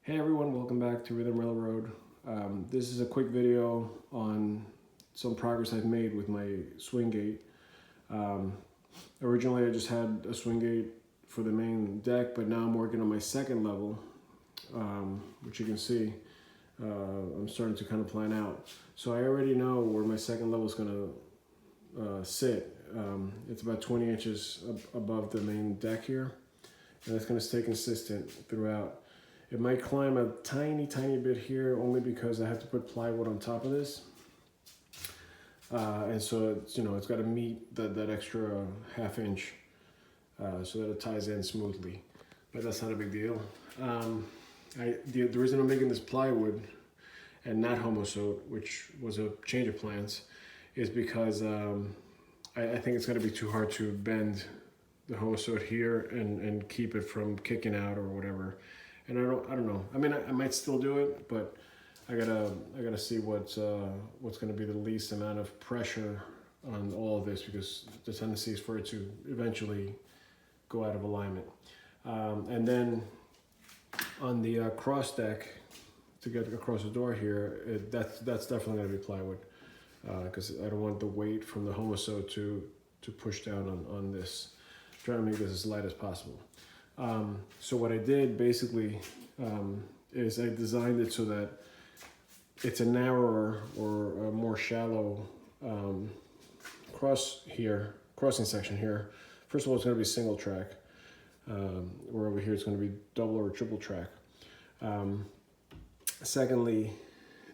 Hey everyone, welcome back to Rhythm Railroad. This is a quick video on some progress I've made with my swing gate. Originally I just had a swing gate for the main deck, but now I'm working on my second level, which you can see I'm starting to kind of plan out. So I already know where my second level is going to sit. It's about 20 inches above the main deck here, and it's going to stay consistent throughout. It might climb a tiny bit here only because I have to put plywood on top of this. And so it's got to meet that extra half inch so that it ties in smoothly. But that's not a big deal. The reason I'm making this plywood and not homosote, which was a change of plans, is because I think it's going to be too hard to bend the homosote here and keep it from kicking out or whatever. And I don't know. I mean, I might still do it, but I gotta see what's gonna be the least amount of pressure on all of this, because the tendency is for it to eventually go out of alignment. And then on the cross deck to get across the door here, that's definitely gonna be plywood, because I don't want the weight from the homosote to push down on this. I'm trying to make this as light as possible. So what I did basically is I designed it so that it's a narrower or a more shallow crossing section here. First of all, it's going to be single track, where over here it's going to be double or triple track. Secondly,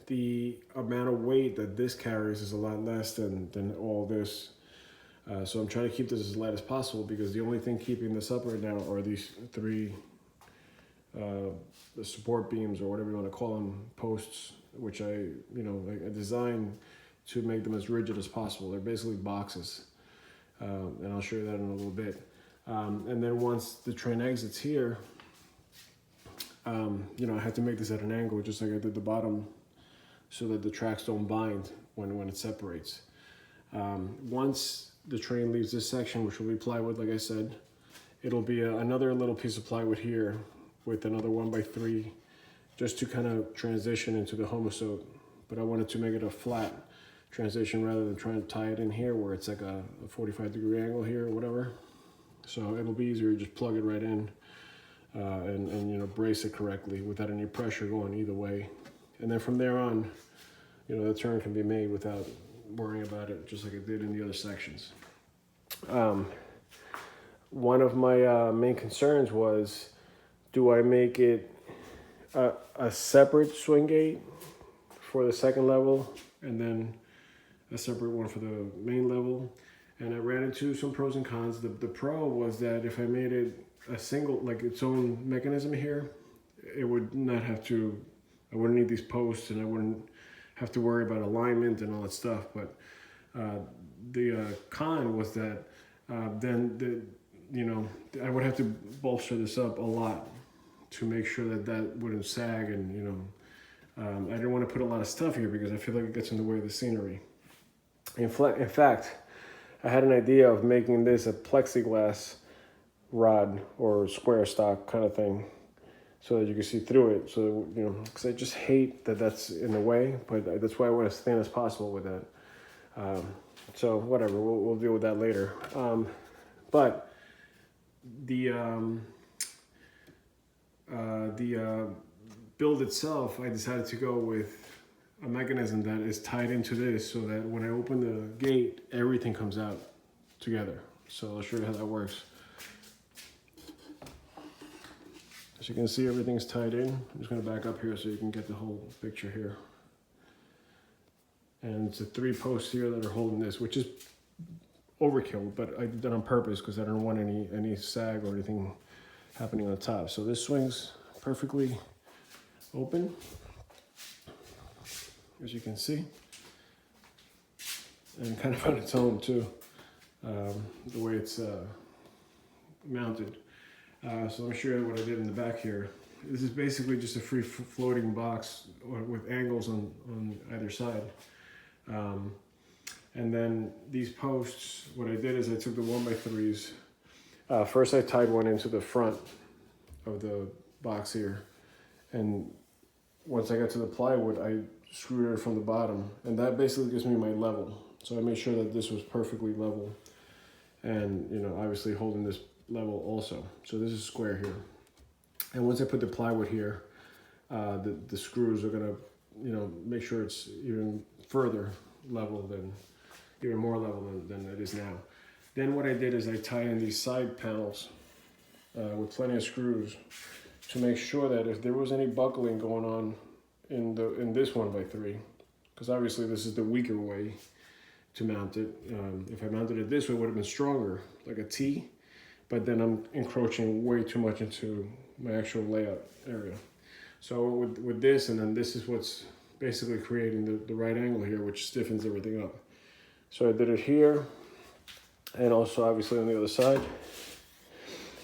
the amount of weight that this carries is a lot less than all this. So I'm trying to keep this as light as possible, because the only thing keeping this up right now are these three the support beams, or whatever you want to call them, posts, which I designed to make them as rigid as possible. They're basically boxes, and I'll show you that in a little bit. And then once the train exits here, I have to make this at an angle, just like I did the bottom, so that the tracks don't bind when it separates. Once the train leaves this section, which will be plywood, like I said, it'll be another little piece of plywood here with another 1x3, just to kind of transition into the homosote. But I wanted to make it a flat transition rather than trying to tie it in here where it's like a 45-degree angle here or whatever. So it'll be easier to just plug it right in and brace it correctly without any pressure going either way. And then from there on, the turn can be made without worrying about it, just like it did in the other sections. One of my main concerns was, do I make it a separate swing gate for the second level and then a separate one for the main level? And I ran into some pros and cons. The pro was that if I made it a single, like its own mechanism here, it would not have to, I wouldn't need these posts, and I wouldn't have to worry about alignment and all that stuff. But the con was that then I would have to bolster this up a lot to make sure that wouldn't sag, and I didn't want to put a lot of stuff here because I feel like it gets in the way of the scenery. In fact, I had an idea of making this a plexiglass rod or square stock kind of thing, so that you can see through it. So, because I just hate that's in the way, but that's why I want as thin as possible with that. So whatever, we'll deal with that later. But the build itself, I decided to go with a mechanism that is tied into this, so that when I open the gate, everything comes out together. So I'll show you how that works. As you can see, everything's tied in. I'm just going to back up here so you can get the whole picture here. And it's the 3 posts here that are holding this, which is overkill, but I did that on purpose because I don't want any sag or anything happening on the top. So this swings perfectly open, as you can see, and kind of on its own too, the way it's mounted. So let me show you what I did in the back here. This is basically just a free floating box with angles on either side. And then these posts, what I did is I took the 1x3s. First I tied one into the front of the box here, And once I got to the plywood, I screwed it from the bottom, and that basically gives me my level. So I made sure that this was perfectly level, and obviously holding this level also. So this is square here. And once I put the plywood here, the screws are gonna, make sure it's even further level than, even more level than it is now. Then what I did is I tied in these side panels with plenty of screws to make sure that if there was any buckling going on in this 1x3, because obviously this is the weaker way to mount it. If I mounted it this way, it would have been stronger, like a T, but then I'm encroaching way too much into my actual layout area. So with this, and then this is what's basically creating the right angle here, which stiffens everything up. So I did it here, and also obviously on the other side.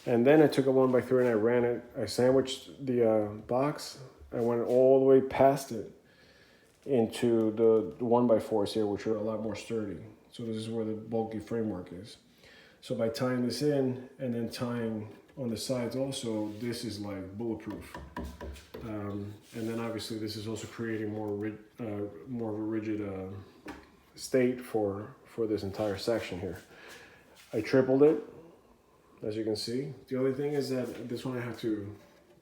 And then I took a 1x3 and I ran it, I sandwiched the box. I went all the way past it into the 1x4s here, which are a lot more sturdy. So this is where the bulky framework is. So by tying this in and then tying on the sides also, this is like bulletproof. And then obviously this is also creating more of a rigid state for this entire section here. I tripled it, as you can see. The only thing is that this one I have to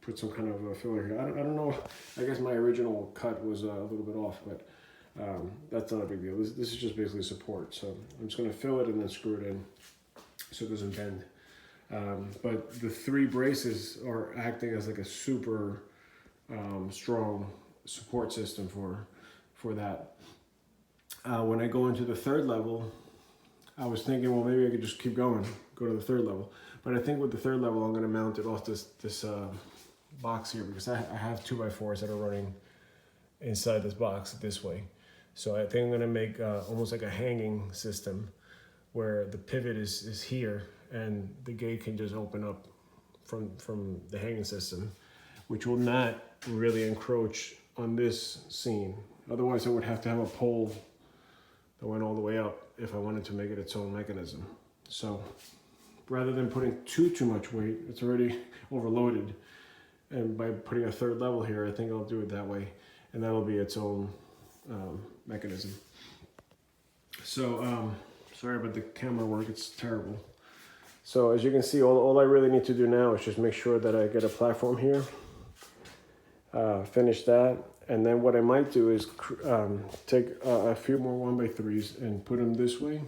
put some kind of a filler here. I don't know, I guess my original cut was a little bit off, but that's not a big deal. This is just basically support. So I'm just gonna fill it and then screw it in so it doesn't bend. But the 3 braces are acting as like a super strong support system for that. When I go into the 3rd level, I was thinking, well, maybe I could just keep going, go to the 3rd level. But I think with the 3rd level, I'm gonna mount it off this box here, because I have 2x4s that are running inside this box this way. So I think I'm gonna make almost like a hanging system where the pivot is here and the gate can just open up from the hanging system, which will not really encroach on this seam. Otherwise I would have to have a pole that went all the way up if I wanted to make it its own mechanism. So rather than putting too much weight, it's already overloaded. And by putting a 3rd level here, I think I'll do it that way. And that'll be its own mechanism. So, sorry about the camera work, it's terrible. So as you can see, all I really need to do now is just make sure that I get a platform here. Finish that. And then what I might do is take a few more 1x3s and put them this way,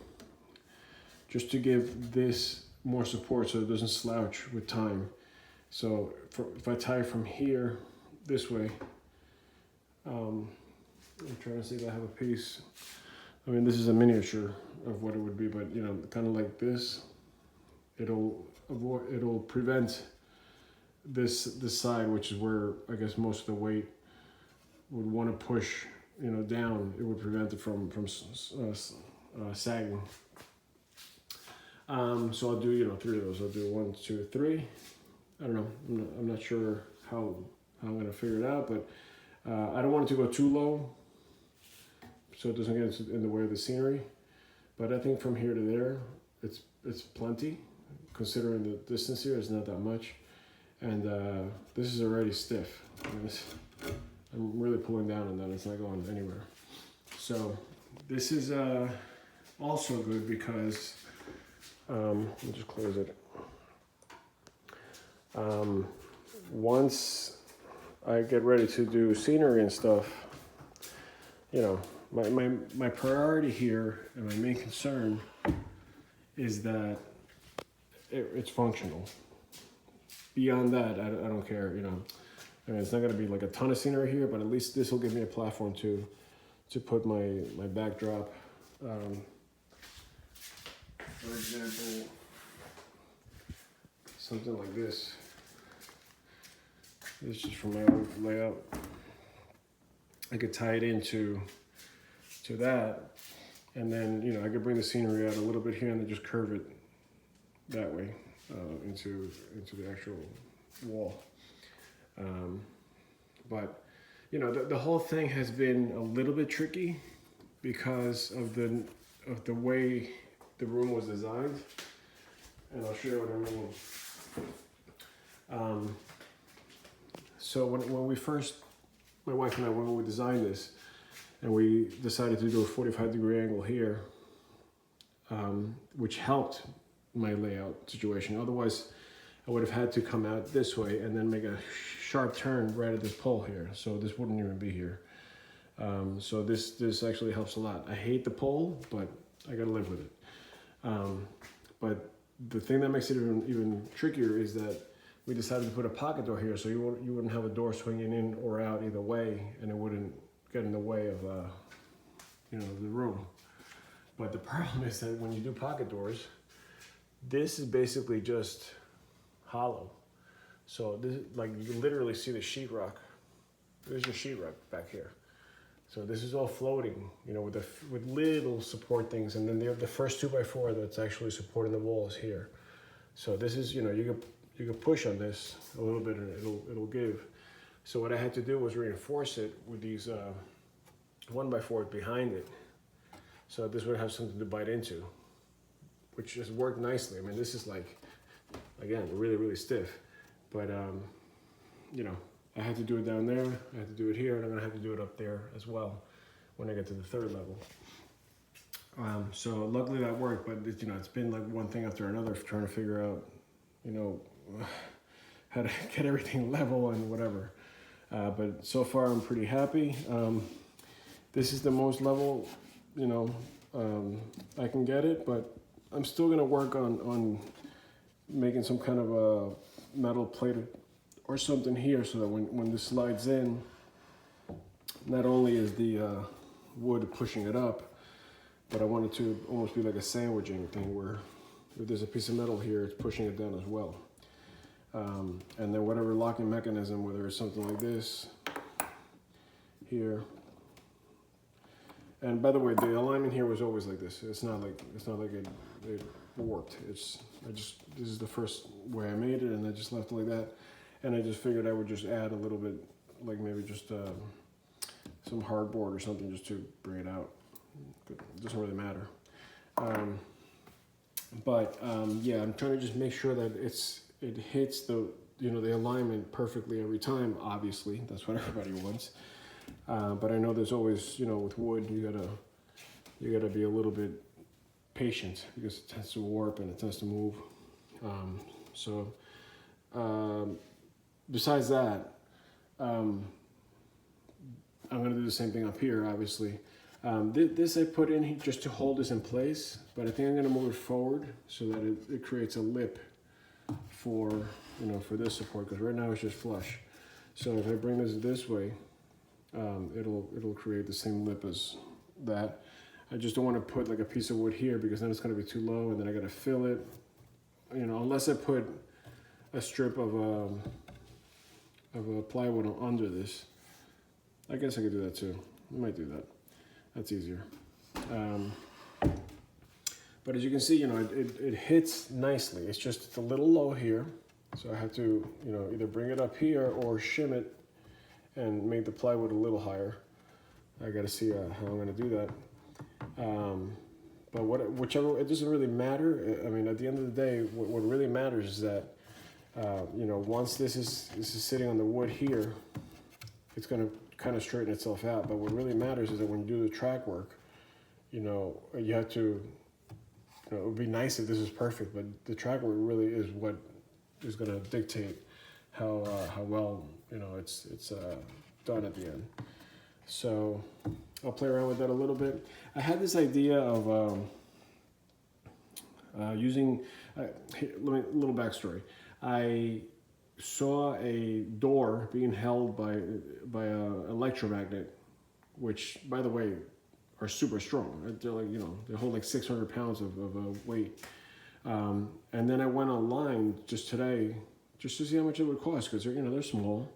just to give this more support so it doesn't slouch with time. So if I tie from here this way, I'm trying to see if I have a piece. I mean, this is a miniature of what it would be, but kind of like this, it'll prevent this side, which is where I guess most of the weight would want to push, down. It would prevent it from sagging. So I'll do 3 of those. I'll do 1, 2, 3. I don't know. I'm not sure how I'm gonna figure it out, but I don't want it to go too low, so it doesn't get in the way of the scenery. But I think from here to there, it's plenty, considering the distance here is not that much. And this is already stiff. I'm really pulling down on that. It's not going anywhere. So this is also good because let me just close it. Once I get ready to do scenery and stuff, my priority here and my main concern is that it's functional. Beyond that, I don't care, I mean, it's not gonna be like a ton of scenery here, but at least this will give me a platform to put my backdrop. For example, something like this. This is just from my old layout. I could tie it into that, and then I could bring the scenery out a little bit here and then just curve it that way into the actual wall. But the whole thing has been a little bit tricky because of the way the room was designed, and I'll show you what I mean. So when we first, my wife and I, when we designed this, and we decided to do a 45-degree angle here, which helped my layout situation. Otherwise, I would have had to come out this way and then make a sharp turn right at this pole here. So this wouldn't even be here. So this actually helps a lot. I hate the pole, but I gotta live with it. But the thing that makes it even trickier is that we decided to put a pocket door here, so you wouldn't have a door swinging in or out either way, and it wouldn't get in the way of the room. But the problem is that when you do pocket doors, this is basically just hollow. So this, like, you can literally see the sheetrock. There's your sheetrock back here. So this is all floating, with little support things, and then the first 2x4 that's actually supporting the wall is here. So this is, you can push on this a little bit and it'll give. So what I had to do was reinforce it with these 1x4s behind it, so this would have something to bite into, which just worked nicely. I mean, this is like, again, really, really stiff, but I had to do it down there, I had to do it here, and I'm gonna have to do it up there as well when I get to the third level. So luckily that worked, but it's been like one thing after another trying to figure out, how to get everything level and whatever. But so far I'm pretty happy. This is the most level, I can get it, but I'm still gonna work on making some kind of a metal plate or something here, so that when this slides in, not only is the wood pushing it up, but I want it to almost be like a sandwiching thing where if there's a piece of metal here, it's pushing it down as well. And then whatever locking mechanism, whether it's something like this here. And by the way, the alignment here was always like this. It's not like it warped. This is the first way I made it, and I just left it like that. And I just figured I would just add a little bit, like maybe just some hardboard or something just to bring it out. It doesn't really matter. Yeah, I'm trying to just make sure that it hits the alignment perfectly every time. Obviously, that's what everybody wants. But I know there's always, with wood, you gotta be a little bit patient because it tends to warp and it tends to move. Besides that, I'm gonna do the same thing up here, obviously. This I put in here just to hold this in place, but I think I'm gonna move it forward so that it creates a lip for this support, because right now it's just flush. So if I bring this way, it'll create the same lip as that. I just don't want to put like a piece of wood here because then it's gonna be too low, and then I gotta fill it. Unless I put a strip of a plywood under this. I guess I could do that too. I might do that. That's easier. But as you can see, it hits nicely. It's just a little low here. So I have to, either bring it up here or shim it and make the plywood a little higher. I gotta see how I'm gonna do that. But whichever, it doesn't really matter. I mean, at the end of the day, what really matters is that, once this is sitting on the wood here, it's gonna kind of straighten itself out. But what really matters is that when you do the track work, you have to, it would be nice if this is perfect, but the track work really is what is gonna dictate how well, it's done at the end. So I'll play around with that a little bit. I had this idea of using, a little backstory. I saw a door being held by an electromagnet, which, by the way, are super strong. They're like, they hold like 600 pounds of weight. And then I went online just today, just to see how much it would cost, because they're small,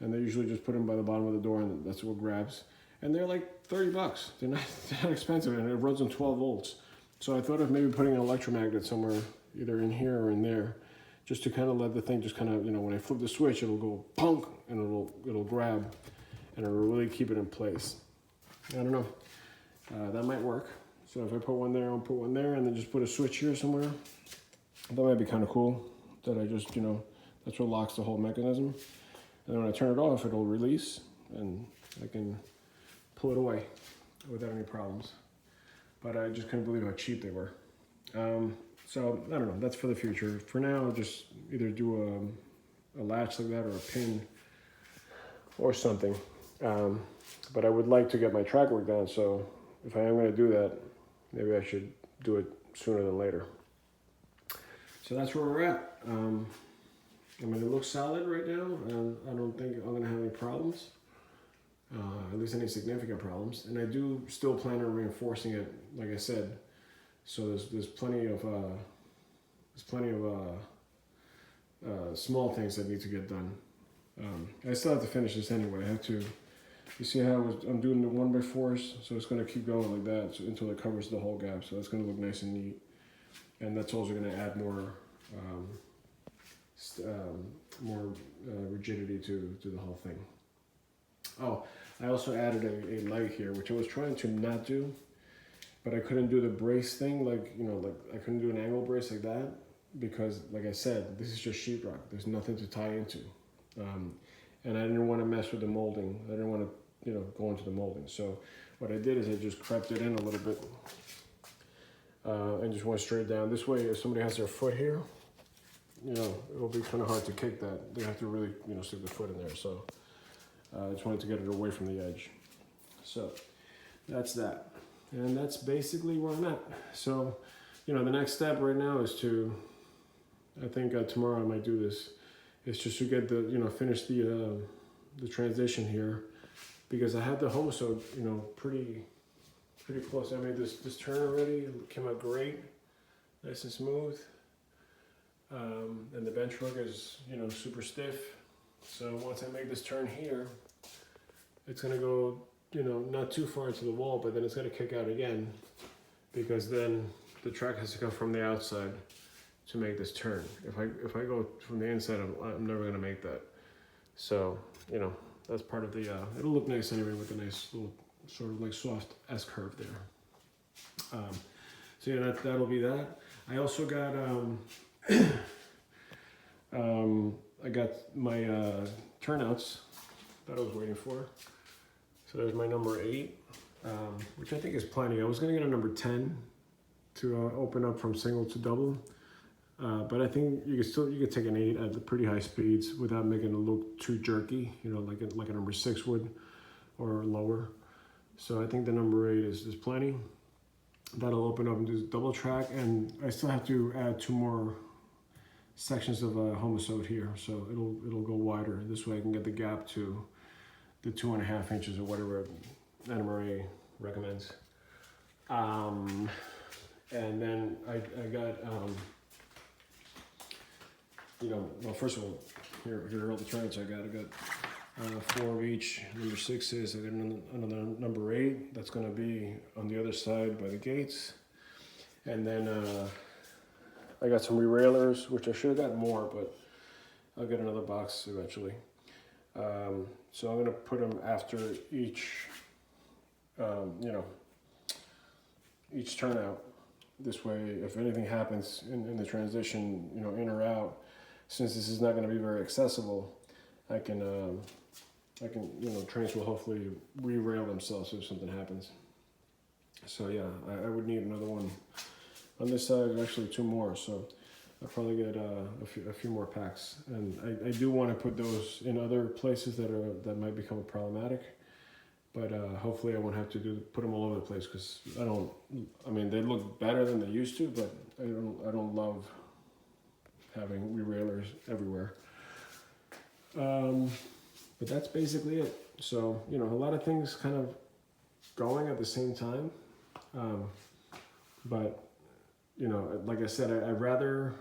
and they usually just put them by the bottom of the door, and that's what grabs. And they're like $30. They're not expensive, and it runs on 12 volts. So I thought of maybe putting an electromagnet somewhere, either in here or in there, just to kind of let the thing just kind of, when I flip the switch, it'll go punk, and it'll grab, and it'll really keep it in place. I don't know. That might work. So if I put one there, I'll put one there, and then just put a switch here somewhere. That might be kind of cool. That I just, that's what locks the whole mechanism. And then when I turn it off, it'll release and I can pull it away without any problems. But I just couldn't believe how cheap they were. So I don't know, that's for the future. For now, I'll just either do a latch like that or a pin or something. But I would like to get my Trackwork done, so if I am going to do that, maybe I should do it sooner than later. So that's where we're at. I mean, it looks solid right now, and I don't think I'm going to have any problems, at least any significant problems. And I do still plan on reinforcing it, like I said. So there's plenty of small things that need to get done. I still have to finish this anyway. I have to. You see how I'm doing the 1x4s, so it's going to keep going like that until it covers the whole gap. So it's going to look nice and neat, and that's also going to add more rigidity to the whole thing. Oh, I also added a light here, which I was trying to not do, but I couldn't do the brace thing, like I couldn't do an angle brace like that because, like I said, this is just sheetrock. There's nothing to tie into, and I didn't want to mess with the molding. I didn't want to go into the molding. So what I did is I just crept it in a little bit and just went straight down. This way, if somebody has their foot here, it'll be kind of hard to kick that. They have to really, stick the foot in there. So I just wanted to get it away from the edge. So that's that. And that's basically where I'm at. So, the next step right now is to, I think tomorrow I might do this, is just to get the, finish the transition here, because I had the homosew, pretty close. I made this turn already. It came out great, nice and smooth. And the bench hook is, super stiff. So once I make this turn here, it's gonna go, not too far into the wall, but then it's gonna kick out again, because then the track has to come from the outside to make this turn. If I go from the inside, I'm never gonna make that. So, that's part of the, it'll look nice anyway with a nice little sort of like soft S-curve there. So yeah, that'll be that. I also got, I got my turnouts that I was waiting for. So there's my number 8, which I think is plenty. I was gonna get a number 10 to open up from single to double. But I think you could take an 8 at the pretty high speeds without making it look too jerky, like a number 6 would, or lower. So I think the number 8 is plenty. That'll open up and do double track, and I still have to add 2 more sections of homosewed here, so it'll go wider. This way I can get the gap to the 2.5 inches or whatever NMRA recommends. And then I got. Well, first of all, here are all the turnouts I got 4 of each, number 6s. I got another number 8 that's going to be on the other side by the gates. And then I got some re-railers, which I should have got more, but I'll get another box eventually. So I'm going to put them after each, each turnout. This way, if anything happens in the transition, in or out, since this is not going to be very accessible, I can, trains will hopefully re-rail themselves if something happens. So yeah, I would need another one on this side, actually 2 more. So I'll probably get a few more packs, and I do want to put those in other places that might become problematic. But hopefully I won't have to put them all over the place, because I mean, they look better than they used to, but I don't love having re-railers everywhere. But that's basically it. So, a lot of things kind of going at the same time. But, like I said, I'd rather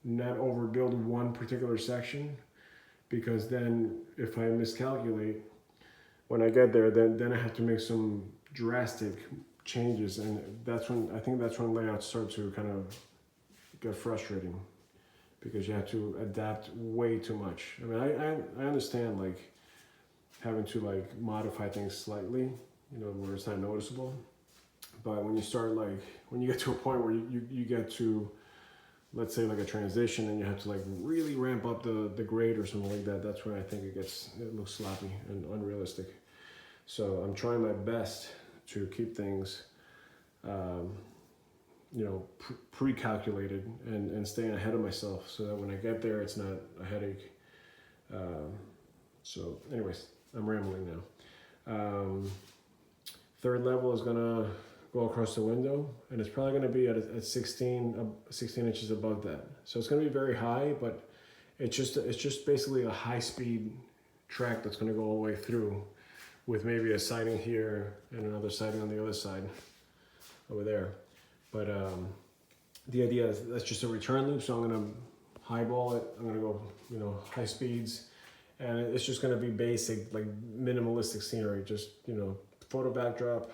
not overbuild one particular section, because then if I miscalculate, when I get there, then I have to make some drastic changes, and I think that's when layouts start to kind of get frustrating, because you have to adapt way too much. I mean, I understand like having to like modify things slightly, where it's not noticeable. But when you start when you get to a point where you get to let's say like a transition and you have to like really ramp up the grade or something like that, that's when I think it looks sloppy and unrealistic. So I'm trying my best to keep things, you know, pre-calculated and staying ahead of myself so that when I get there, it's not a headache. So anyways, I'm rambling now. Third level is gonna go across the window, and it's probably gonna be at 16 inches above that. So it's gonna be very high, but it's just basically a high speed track that's gonna go all the way through, with maybe a siding here and another siding on the other side over there. But the idea is that's just a return loop, so I'm gonna highball it. I'm gonna go, you know, high speeds, and it's just gonna be basic, like minimalistic scenery, just, you know, photo backdrop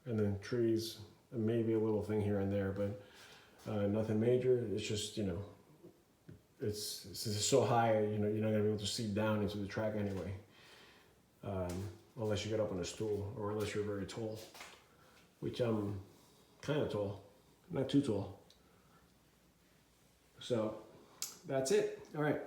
and then trees and maybe a little thing here and there, but nothing major. It's just, you know, it's so high, you know, you're not gonna be able to see down into the track anyway, unless you get up on a stool or unless you're very tall, which I'm kind of tall, not too tall. So that's it. All right.